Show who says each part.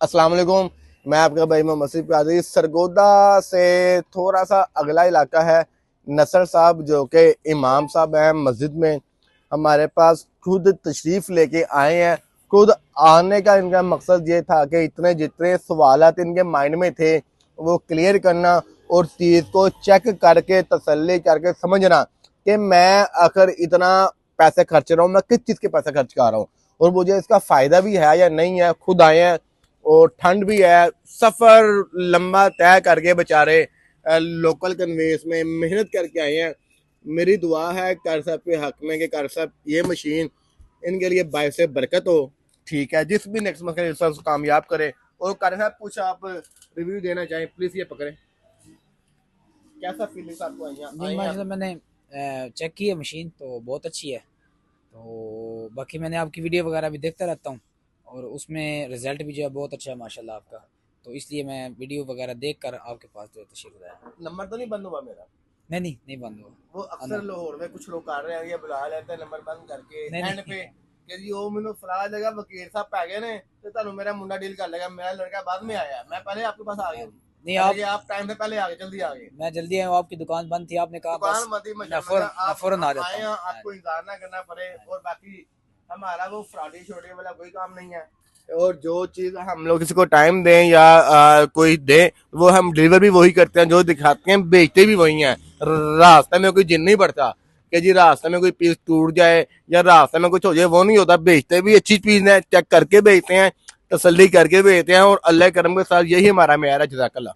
Speaker 1: अस्सलाम वालेकुम। मैं आपका भाई मोहम्मद मसीह प्यारी। सरगोदा से थोड़ा सा अगला इलाका है नसर साहब, जो कि इमाम साहब हैं मस्जिद में। हमारे पास खुद तशरीफ लेके आए हैं। खुद आने का इनका मकसद ये था कि इतने जितने सवालात इनके माइंड में थे वो क्लियर करना और चीज़ को चेक करके तसल्ली करके समझना कि मैं आखिर इतना पैसे खर्च रहा हूँ, मैं किस चीज़ के पैसे खर्च कर रहा हूँ और मुझे इसका फ़ायदा भी है या नहीं है। खुद आए हैं और ठंड भी है, सफर लंबा तय करके बेचारे लोकल कन्वेंस में मेहनत करके आए हैं। मेरी दुआ है कर साहब के हक में कि कर साहब ये मशीन इनके लिए बायस से बरकत हो। ठीक है, जिस भी नेक्स्ट मसले कामयाब करे। और कर साहब कुछ आप रिव्यू देना चाहें प्लीज, ये पकड़े। कैसा फीलिंग्स आपको आई
Speaker 2: जी
Speaker 1: आई हैं
Speaker 2: माशाल्लाह,
Speaker 1: आपको?
Speaker 2: मैंने चेक की है मशीन तो बहुत अच्छी है। तो बाकी मैंने आपकी वीडियो वगैरह भी देखता रहता हूँ और उसमें रिजल्ट भी जो है बहुत अच्छा है माशाल्लाह आपका। तो इसलिए मैं वीडियो वगैरह देख कर आपके पास जो है तशरीफ लाया।
Speaker 1: नंबर तो नहीं बंद हुआ मेरा?
Speaker 2: नहीं नहीं, नहीं बंद
Speaker 1: वो
Speaker 2: हुआ
Speaker 1: अक्सर
Speaker 2: आना।
Speaker 1: लाहौर में कुछ लोग कर रहे हैं, ये बुला लेते हैं नंबर बंद करके
Speaker 2: नहीं
Speaker 1: एंड
Speaker 2: नहीं।
Speaker 1: पे कि जी वो मैंने फला जगह वकील साहब पै गए ने तो ਤੁਹਾਨੂੰ मेरा मुंडा डील कर लेगा। मेरा लड़का बाद में आया, मैं पहले आपके पास आ गया हूँ।
Speaker 2: नहीं
Speaker 1: यानी
Speaker 2: आप,
Speaker 1: कि आप टाइम से पहले आ गए, जल्दी आ गए।
Speaker 2: मैं जल्दी आया हूँ, आपकी दुकान बंद थी, आपने कहा
Speaker 1: दुकान
Speaker 2: बस
Speaker 1: मत ही
Speaker 2: मैं
Speaker 1: आप
Speaker 2: फौरन आ जाता
Speaker 1: आए
Speaker 2: हूँ।
Speaker 1: हैं,
Speaker 2: हाँ
Speaker 1: आपको
Speaker 2: जी,
Speaker 1: इंतजार ना करना पड़े।
Speaker 2: हाँ
Speaker 1: और
Speaker 2: जी।
Speaker 1: बाकी हमारा वो फ्रॉडी शोडी वाला कोई काम नहीं है। और जो चीज हम लोग किसी को टाइम दें या कोई दे, वो हम डिलीवर भी वही करते हैं, जो दिखाते हैं बेचते भी वही हैं। रास्ते में कोई जिन नहीं पड़ता कि जी रास्ते में कोई पीस टूट जाए या रास्ते में कुछ हो जाए, वो नहीं होता। बेचते भी अच्छी चीज है, चेक करके बेचते हैं, तसल्ली करके बेचते हैं और अल्लाह करम के साथ यही हमारा मेयार है। जज़ाकल्लाह।